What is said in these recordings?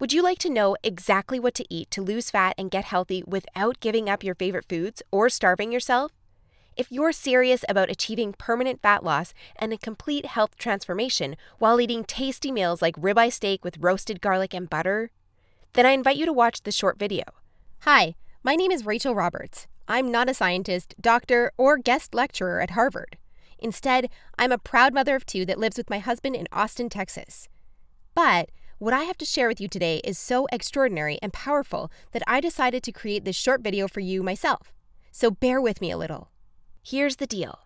Would you like to know exactly what to eat to lose fat and get healthy without giving up your favorite foods or starving yourself? If you're serious about achieving permanent fat loss and a complete health transformation while eating tasty meals like ribeye steak with roasted garlic and butter, then I invite you to watch this short video. Hi, my name is Rachel Roberts. I'm not a scientist, doctor, or guest lecturer at Harvard. Instead, I'm a proud mother of two that lives with my husband in Austin, Texas. But what I have to share with you today is so extraordinary and powerful that I decided to create this short video for you myself. So bear with me a little. Here's the deal.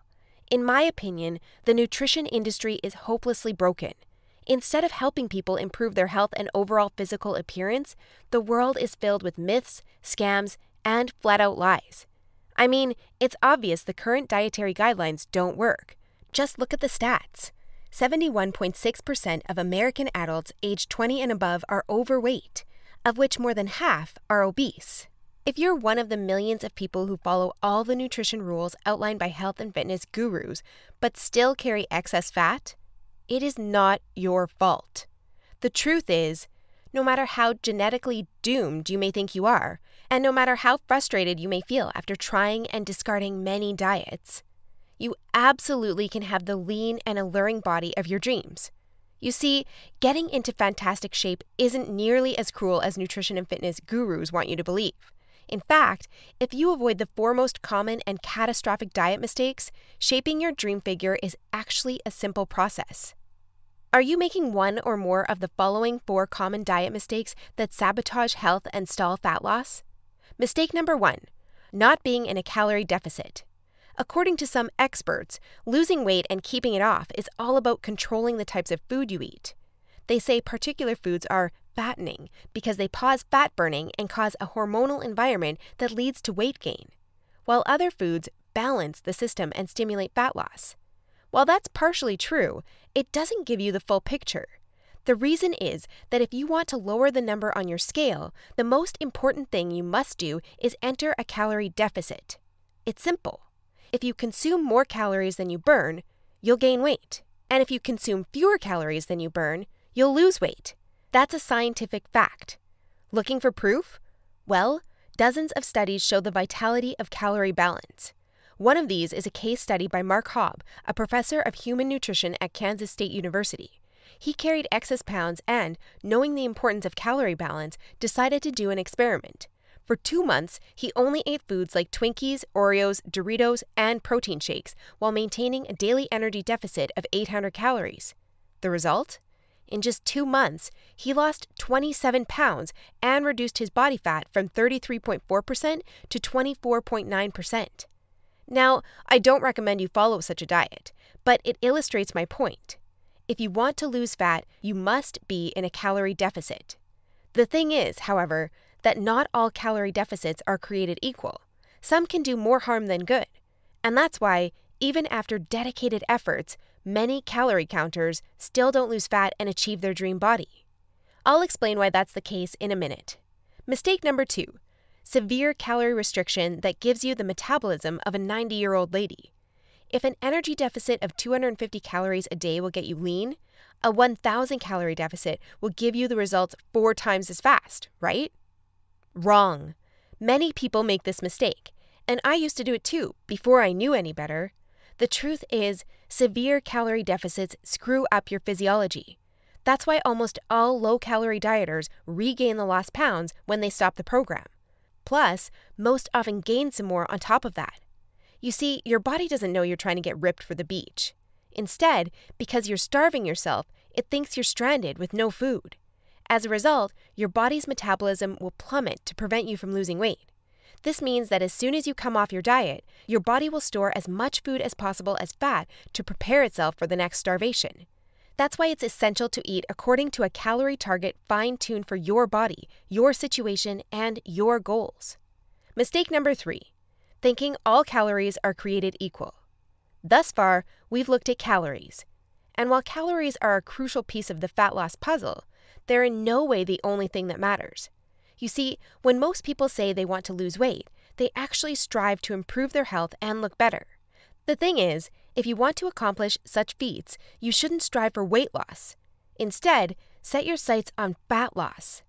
In my opinion, the nutrition industry is hopelessly broken. Instead of helping people improve their health and overall physical appearance, the world is filled with myths, scams, and flat-out lies. I mean, it's obvious the current dietary guidelines don't work. Just look at the stats. 71.6% of American adults aged 20 and above are overweight, of which more than half are obese. If you're one of the millions of people who follow all the nutrition rules outlined by health and fitness gurus, but still carry excess fat, it is not your fault. The truth is, no matter how genetically doomed you may think you are, and no matter how frustrated you may feel after trying and discarding many diets, you absolutely can have the lean and alluring body of your dreams. You see, getting into fantastic shape isn't nearly as cruel as nutrition and fitness gurus want you to believe. In fact, if you avoid the four most common and catastrophic diet mistakes, shaping your dream figure is actually a simple process. Are you making one or more of the following 4 common diet mistakes that sabotage health and stall fat loss? Mistake number 1, not being in a calorie deficit. According to some experts, losing weight and keeping it off is all about controlling the types of food you eat. They say particular foods are fattening because they pause fat burning and cause a hormonal environment that leads to weight gain, while other foods balance the system and stimulate fat loss. While that's partially true, it doesn't give you the full picture. The reason is that if you want to lower the number on your scale, the most important thing you must do is enter a calorie deficit. It's simple. If you consume more calories than you burn, you'll gain weight. And if you consume fewer calories than you burn, you'll lose weight. That's a scientific fact. Looking for proof? Well, dozens of studies show the vitality of calorie balance. One of these is a case study by Mark Hobb, a professor of human nutrition at Kansas State University. He carried excess pounds and, knowing the importance of calorie balance, decided to do an experiment. For 2 months, he only ate foods like Twinkies, Oreos, Doritos, and protein shakes while maintaining a daily energy deficit of 800 calories. The result? In just 2 months, he lost 27 pounds and reduced his body fat from 33.4% to 24.9%. Now, I don't recommend you follow such a diet, but it illustrates my point. If you want to lose fat, you must be in a calorie deficit. The thing is, however, that not all calorie deficits are created equal. Some can do more harm than good. And that's why, even after dedicated efforts, many calorie counters still don't lose fat and achieve their dream body. I'll explain why that's the case in a minute. Mistake number 2, severe calorie restriction that gives you the metabolism of a 90-year-old lady. If an energy deficit of 250 calories a day will get you lean, a 1,000 calorie deficit will give you the results 4 times as fast, right? Wrong. Many people make this mistake, and I used to do it too, before I knew any better. The truth is, severe calorie deficits screw up your physiology. That's why almost all low-calorie dieters regain the lost pounds when they stop the program. Plus, most often gain some more on top of that. You see, your body doesn't know you're trying to get ripped for the beach. Instead, because you're starving yourself, it thinks you're stranded with no food. As a result, your body's metabolism will plummet to prevent you from losing weight. This means that as soon as you come off your diet, your body will store as much food as possible as fat to prepare itself for the next starvation. That's why it's essential to eat according to a calorie target fine-tuned for your body, your situation, and your goals. Mistake number 3, thinking all calories are created equal. Thus far, we've looked at calories. And while calories are a crucial piece of the fat loss puzzle, they're in no way the only thing that matters. You see, when most people say they want to lose weight, they actually strive to improve their health and look better. The thing is, if you want to accomplish such feats, you shouldn't strive for weight loss. Instead, set your sights on fat loss.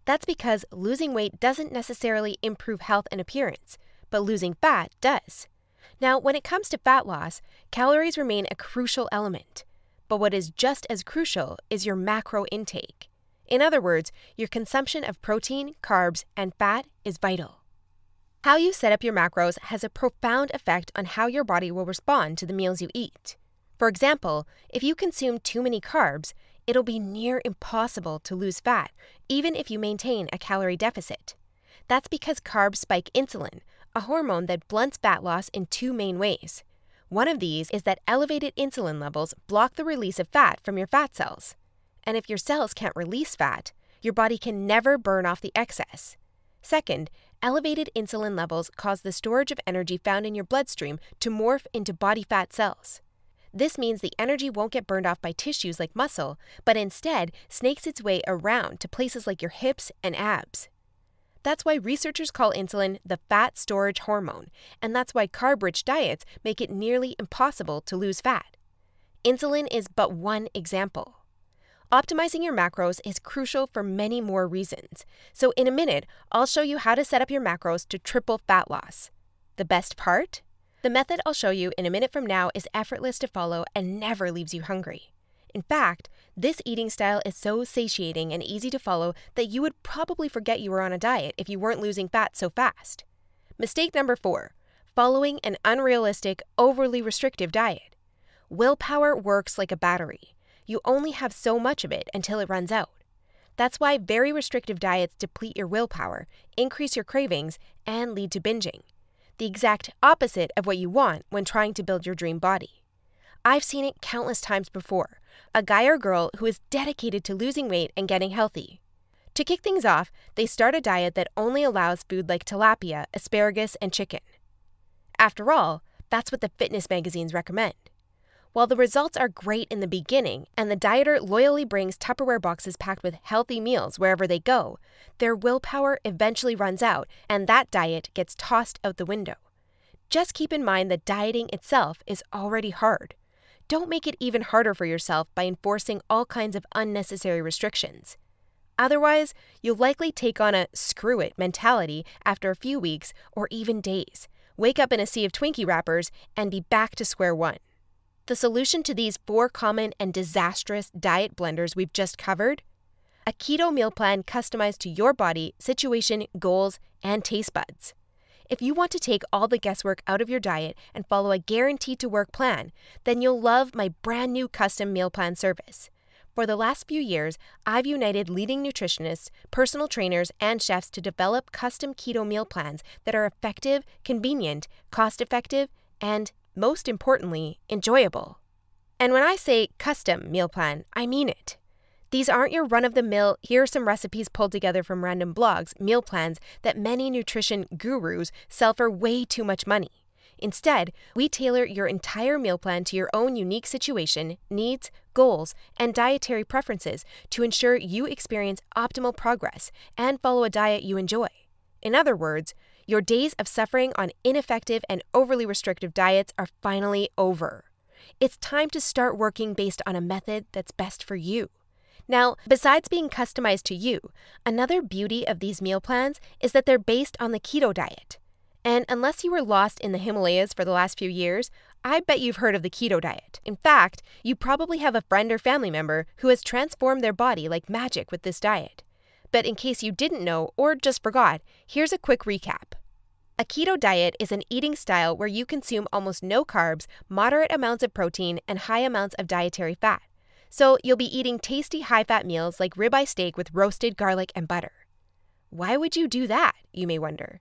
That's because losing weight doesn't necessarily improve health and appearance, but losing fat does. Now, when it comes to fat loss, calories remain a crucial element. But what is just as crucial is your macro intake. In other words, your consumption of protein, carbs, and fat is vital. How you set up your macros has a profound effect on how your body will respond to the meals you eat. For example, if you consume too many carbs, it'll be near impossible to lose fat, even if you maintain a calorie deficit. That's because carbs spike insulin, a hormone that blunts fat loss in two main ways. One of these is that elevated insulin levels block the release of fat from your fat cells. And if your cells can't release fat, your body can never burn off the excess. Second, elevated insulin levels cause the storage of energy found in your bloodstream to morph into body fat cells. This means the energy won't get burned off by tissues like muscle, but instead snakes its way around to places like your hips and abs. That's why researchers call insulin the fat storage hormone, and that's why carb-rich diets make it nearly impossible to lose fat. Insulin is but one example. Optimizing your macros is crucial for many more reasons. So in a minute, I'll show you how to set up your macros to triple fat loss. The best part? The method I'll show you in a minute from now is effortless to follow and never leaves you hungry. In fact, this eating style is so satiating and easy to follow that you would probably forget you were on a diet if you weren't losing fat so fast. Mistake number 4, following an unrealistic, overly restrictive diet. Willpower works like a battery. You only have so much of it until it runs out. That's why very restrictive diets deplete your willpower, increase your cravings, and lead to binging. The exact opposite of what you want when trying to build your dream body. I've seen it countless times before. A guy or girl who is dedicated to losing weight and getting healthy. To kick things off, they start a diet that only allows food like tilapia, asparagus, and chicken. After all, that's what the fitness magazines recommend. While the results are great in the beginning, and the dieter loyally brings Tupperware boxes packed with healthy meals wherever they go, their willpower eventually runs out, and that diet gets tossed out the window. Just keep in mind that dieting itself is already hard. Don't make it even harder for yourself by enforcing all kinds of unnecessary restrictions. Otherwise, you'll likely take on a screw it mentality after a few weeks or even days, wake up in a sea of Twinkie wrappers, and be back to square one. The solution to these 4 common and disastrous diet blunders we've just covered? A keto meal plan customized to your body, situation, goals, and taste buds. If you want to take all the guesswork out of your diet and follow a guaranteed-to-work plan, then you'll love my brand new custom meal plan service. For the last few years, I've united leading nutritionists, personal trainers, and chefs to develop custom keto meal plans that are effective, convenient, cost-effective, and most importantly, enjoyable. And when I say custom meal plan, I mean it. These aren't your run-of-the-mill, here are some recipes pulled together from random blogs, meal plans that many nutrition gurus sell for way too much money. Instead, we tailor your entire meal plan to your own unique situation, needs, goals, and dietary preferences to ensure you experience optimal progress and follow a diet you enjoy. In other words, your days of suffering on ineffective and overly restrictive diets are finally over. It's time to start working based on a method that's best for you. Now, besides being customized to you, another beauty of these meal plans is that they're based on the keto diet. And unless you were lost in the Himalayas for the last few years, I bet you've heard of the keto diet. In fact, you probably have a friend or family member who has transformed their body like magic with this diet. But in case you didn't know or just forgot, here's a quick recap. A keto diet is an eating style where you consume almost no carbs, moderate amounts of protein, and high amounts of dietary fat. So you'll be eating tasty high-fat meals like ribeye steak with roasted garlic and butter. Why would you do that, you may wonder?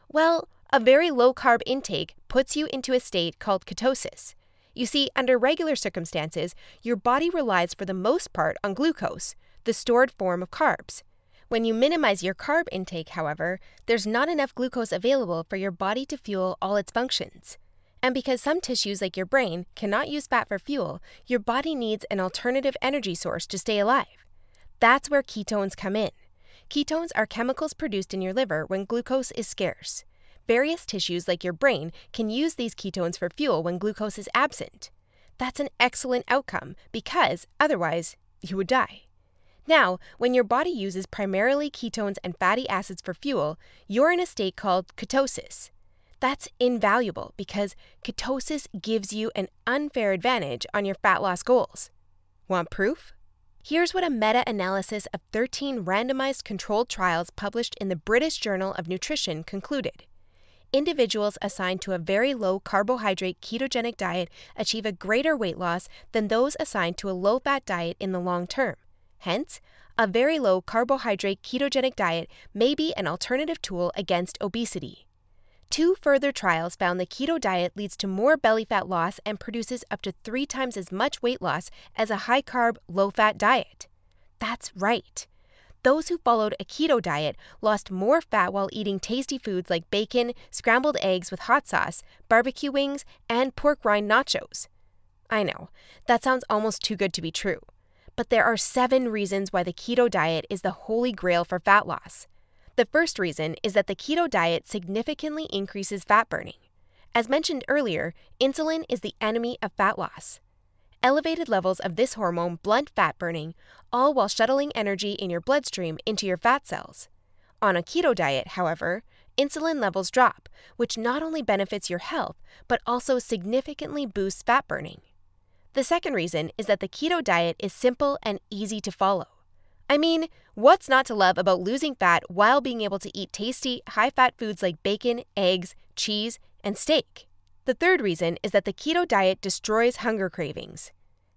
Well, a very low-carb intake puts you into a state called ketosis. You see, under regular circumstances, your body relies for the most part on glucose, the stored form of carbs. When you minimize your carb intake, however, there's not enough glucose available for your body to fuel all its functions. And because some tissues like your brain cannot use fat for fuel, your body needs an alternative energy source to stay alive. That's where ketones come in. Ketones are chemicals produced in your liver when glucose is scarce. Various tissues like your brain can use these ketones for fuel when glucose is absent. That's an excellent outcome because otherwise you would die. Now, when your body uses primarily ketones and fatty acids for fuel, you're in a state called ketosis. That's invaluable because ketosis gives you an unfair advantage on your fat loss goals. Want proof? Here's what a meta-analysis of 13 randomized controlled trials published in the British Journal of Nutrition concluded. Individuals assigned to a very low carbohydrate ketogenic diet achieve a greater weight loss than those assigned to a low-fat diet in the long term. Hence, a very low carbohydrate ketogenic diet may be an alternative tool against obesity. 2 further trials found the keto diet leads to more belly fat loss and produces up to 3 times as much weight loss as a high-carb, low-fat diet. That's right. Those who followed a keto diet lost more fat while eating tasty foods like bacon, scrambled eggs with hot sauce, barbecue wings, and pork rind nachos. I know, that sounds almost too good to be true. But there are 7 reasons why the keto diet is the holy grail for fat loss. The first reason is that the keto diet significantly increases fat burning. As mentioned earlier, insulin is the enemy of fat loss. Elevated levels of this hormone blunt fat burning, all while shuttling energy in your bloodstream into your fat cells. On a keto diet, however, insulin levels drop, which not only benefits your health, but also significantly boosts fat burning. The second reason is that the keto diet is simple and easy to follow. I mean, what's not to love about losing fat while being able to eat tasty, high-fat foods like bacon, eggs, cheese, and steak? The third reason is that the keto diet destroys hunger cravings.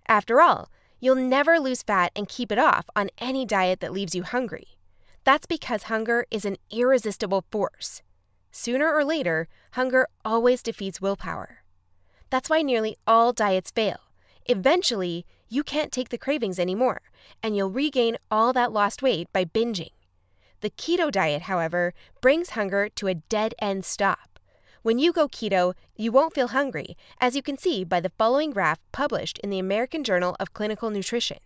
After all, you'll never lose fat and keep it off on any diet that leaves you hungry. That's because hunger is an irresistible force. Sooner or later, hunger always defeats willpower. That's why nearly all diets fail. Eventually, you can't take the cravings anymore, and you'll regain all that lost weight by binging. The keto diet, however, brings hunger to a dead-end stop. When you go keto, you won't feel hungry, as you can see by the following graph published in the American Journal of Clinical Nutrition.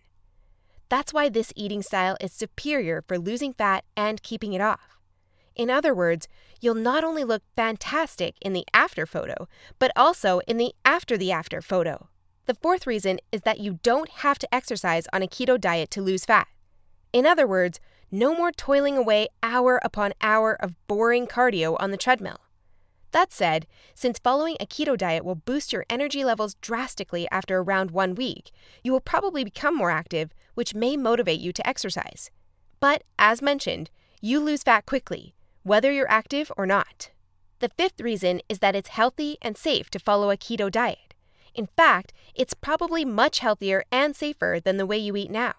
That's why this eating style is superior for losing fat and keeping it off. In other words, you'll not only look fantastic in the after photo, but also in the after photo. The fourth reason is that you don't have to exercise on a keto diet to lose fat. In other words, no more toiling away hour upon hour of boring cardio on the treadmill. That said, since following a keto diet will boost your energy levels drastically after around 1 week, you will probably become more active, which may motivate you to exercise. But, as mentioned, you lose fat quickly, whether you're active or not. The fifth reason is that it's healthy and safe to follow a keto diet. In fact, it's probably much healthier and safer than the way you eat now.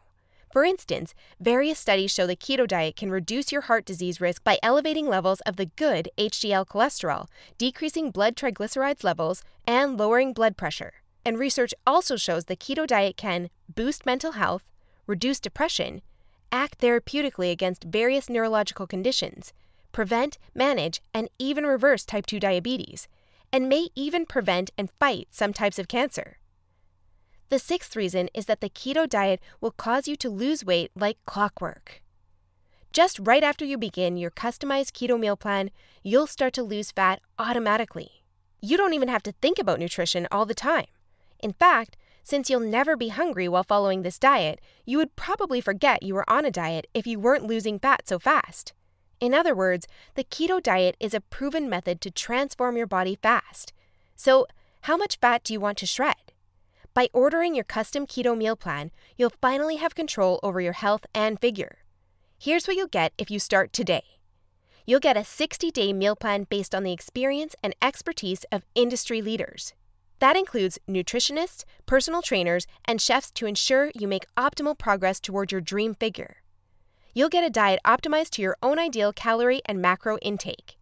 For instance, various studies show the keto diet can reduce your heart disease risk by elevating levels of the good HDL cholesterol, decreasing blood triglycerides levels, and lowering blood pressure. And research also shows the keto diet can boost mental health, reduce depression, act therapeutically against various neurological conditions, prevent, manage, and even reverse type 2 diabetes, and may even prevent and fight some types of cancer. The sixth reason is that the keto diet will cause you to lose weight like clockwork. Just right after you begin your customized keto meal plan, you'll start to lose fat automatically. You don't even have to think about nutrition all the time. In fact, since you'll never be hungry while following this diet, you would probably forget you were on a diet if you weren't losing fat so fast. In other words, the keto diet is a proven method to transform your body fast. So, how much fat do you want to shred? By ordering your custom keto meal plan, you'll finally have control over your health and figure. Here's what you'll get if you start today. You'll get a 60-day meal plan based on the experience and expertise of industry leaders. That includes nutritionists, personal trainers, and chefs to ensure you make optimal progress toward your dream figure. You'll get a diet optimized to your own ideal calorie and macro intake.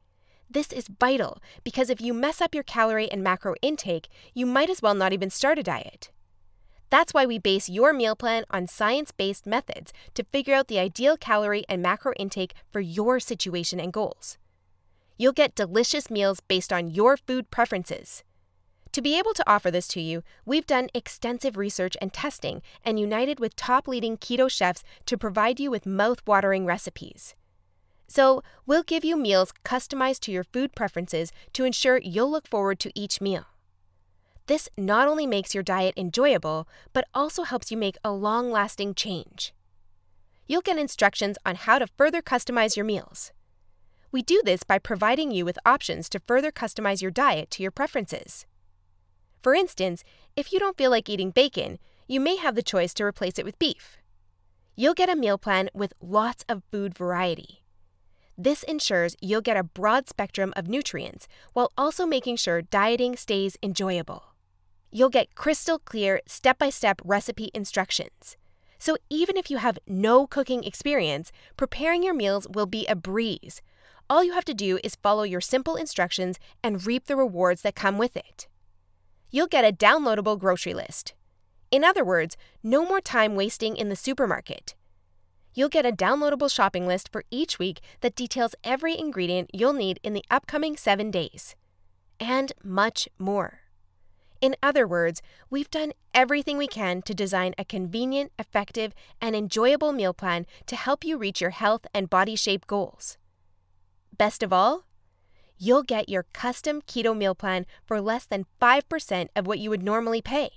This is vital because if you mess up your calorie and macro intake, you might as well not even start a diet. That's why we base your meal plan on science-based methods to figure out the ideal calorie and macro intake for your situation and goals. You'll get delicious meals based on your food preferences. To be able to offer this to you, we've done extensive research and testing and united with top leading keto chefs to provide you with mouth-watering recipes. So, we'll give you meals customized to your food preferences to ensure you'll look forward to each meal. This not only makes your diet enjoyable, but also helps you make a long-lasting change. you'll get instructions on how to further customize your meals. We do this by providing you with options to further customize your diet to your preferences. For instance, if you don't feel like eating bacon, you may have the choice to replace it with beef. You'll get a meal plan with lots of food variety. This ensures you'll get a broad spectrum of nutrients while also making sure dieting stays enjoyable. You'll get crystal clear step-by-step recipe instructions. So even if you have no cooking experience, preparing your meals will be a breeze. All you have to do is follow your simple instructions and reap the rewards that come with it. You'll get a downloadable grocery list. In other words, no more time wasting in the supermarket. You'll get a downloadable shopping list for each week that details every ingredient you'll need in the upcoming 7 days. And much more. In other words, we've done everything we can to design a convenient, effective, and enjoyable meal plan to help you reach your health and body shape goals. Best of all, you'll get your custom keto meal plan for less than 5% of what you would normally pay.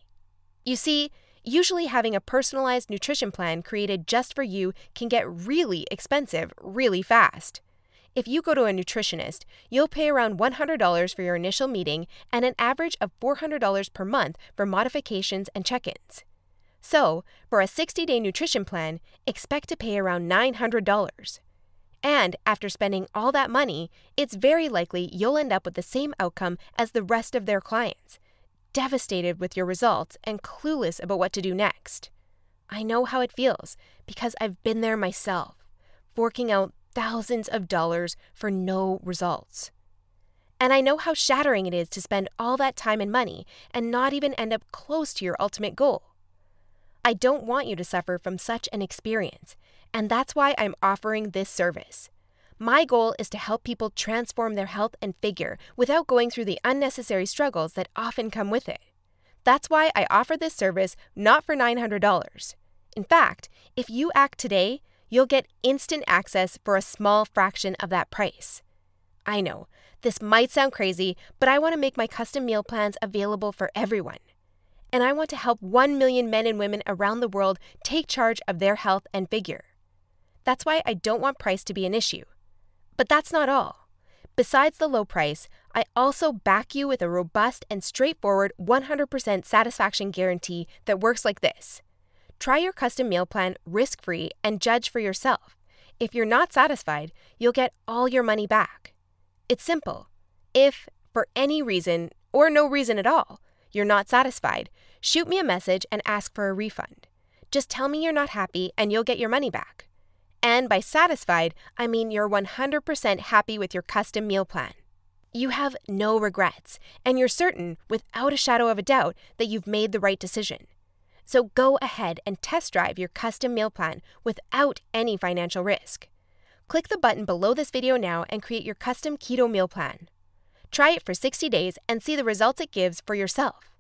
You see, usually having a personalized nutrition plan created just for you can get really expensive really fast. If you go to a nutritionist, you'll pay around $100 for your initial meeting and an average of $400 per month for modifications and check-ins. So, for a 60-day nutrition plan, expect to pay around $900. And after spending all that money, it's very likely you'll end up with the same outcome as the rest of their clients, devastated with your results and clueless about what to do next. I know how it feels because I've been there myself, forking out thousands of dollars for no results. And I know how shattering it is to spend all that time and money and not even end up close to your ultimate goal. I don't want you to suffer from such an experience, and that's why I'm offering this service. My goal is to help people transform their health and figure without going through the unnecessary struggles that often come with it. That's why I offer this service not for $900. In fact, if you act today, you'll get instant access for a small fraction of that price. I know, this might sound crazy, but I want to make my custom meal plans available for everyone. And I want to help 1 million men and women around the world take charge of their health and figure. That's why I don't want price to be an issue. But that's not all. Besides the low price, I also back you with a robust and straightforward 100% satisfaction guarantee that works like this. Try your custom meal plan risk-free and judge for yourself. If you're not satisfied, you'll get all your money back. It's simple. If, for any reason, or no reason at all, you're not satisfied, shoot me a message and ask for a refund. Just tell me you're not happy and you'll get your money back. And by satisfied, I mean you're 100% happy with your custom meal plan. You have no regrets, and you're certain, without a shadow of a doubt, that you've made the right decision. So go ahead and test drive your custom meal plan without any financial risk. Click the button below this video now and create your custom keto meal plan. Try it for 60 days and see the results it gives for yourself.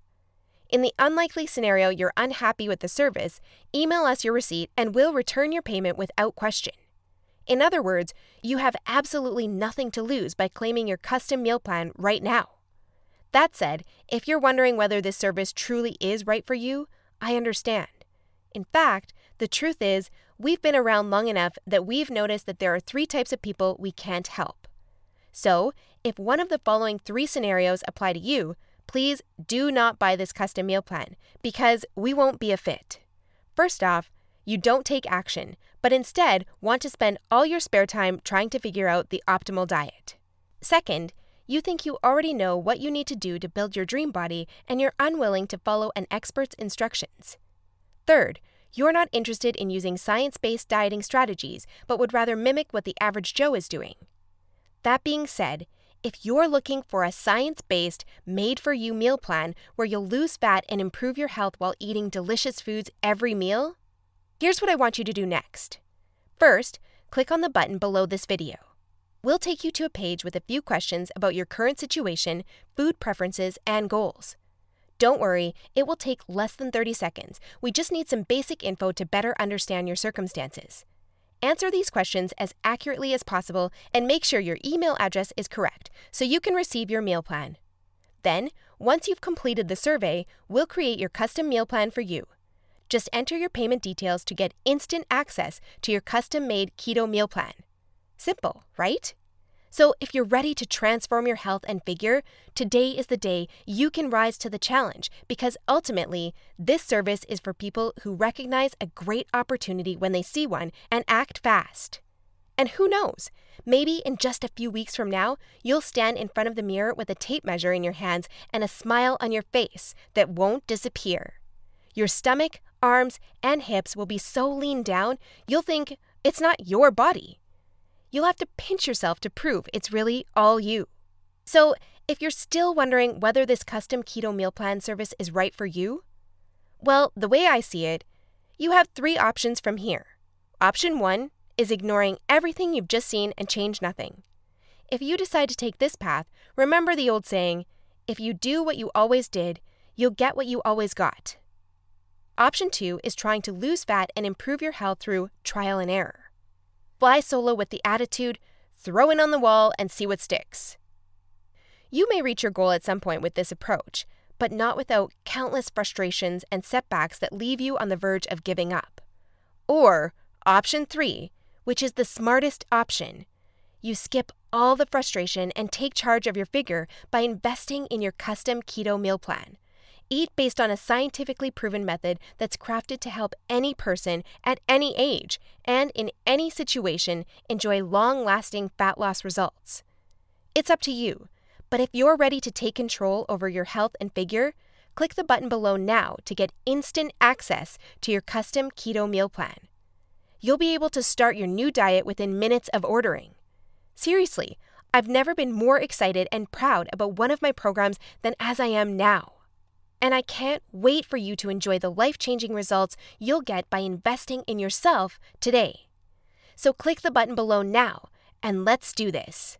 In the unlikely scenario you're unhappy with the service, email us your receipt and we'll return your payment without question. In other words, you have absolutely nothing to lose by claiming your custom meal plan right now. That said, if you're wondering whether this service truly is right for you, I understand. In fact, the truth is, we've been around long enough that we've noticed that there are 3 types of people we can't help. So, if one of the following 3 scenarios apply to you, please do not buy this custom meal plan because we won't be a fit. First off, you don't take action, but instead want to spend all your spare time trying to figure out the optimal diet. Second, you think you already know what you need to do to build your dream body and you're unwilling to follow an expert's instructions. Third, you're not interested in using science-based dieting strategies but would rather mimic what the average Joe is doing. That being said, if you're looking for a science-based, made-for-you meal plan where you'll lose fat and improve your health while eating delicious foods every meal, here's what I want you to do next. First, click on the button below this video. We'll take you to a page with a few questions about your current situation, food preferences, and goals. Don't worry, it will take less than 30 seconds. We just need some basic info to better understand your circumstances. Answer these questions as accurately as possible and make sure your email address is correct so you can receive your meal plan. Then, once you've completed the survey, we'll create your custom meal plan for you. Just enter your payment details to get instant access to your custom-made keto meal plan. Simple, right? So if you're ready to transform your health and figure, today is the day you can rise to the challenge, because ultimately, this service is for people who recognize a great opportunity when they see one and act fast. And who knows, maybe in just a few weeks from now, you'll stand in front of the mirror with a tape measure in your hands and a smile on your face that won't disappear. Your stomach, arms, and hips will be so lean down, you'll think it's not your body. You'll have to pinch yourself to prove it's really all you. So, if you're still wondering whether this custom keto meal plan service is right for you, well, the way I see it, you have 3 options from here. Option 1 is ignoring everything you've just seen and change nothing. If you decide to take this path, remember the old saying, if you do what you always did, you'll get what you always got. Option 2 is trying to lose fat and improve your health through trial and error. Fly solo with the attitude, throw it on the wall and see what sticks. You may reach your goal at some point with this approach, but not without countless frustrations and setbacks that leave you on the verge of giving up. Or option 3, which is the smartest option. You skip all the frustration and take charge of your figure by investing in your custom keto meal plan. Eat based on a scientifically proven method that's crafted to help any person at any age and in any situation enjoy long-lasting fat loss results. It's up to you, but if you're ready to take control over your health and figure, click the button below now to get instant access to your custom keto meal plan. You'll be able to start your new diet within minutes of ordering. Seriously, I've never been more excited and proud about one of my programs than as I am now. And I can't wait for you to enjoy the life-changing results you'll get by investing in yourself today. So click the button below now, and let's do this.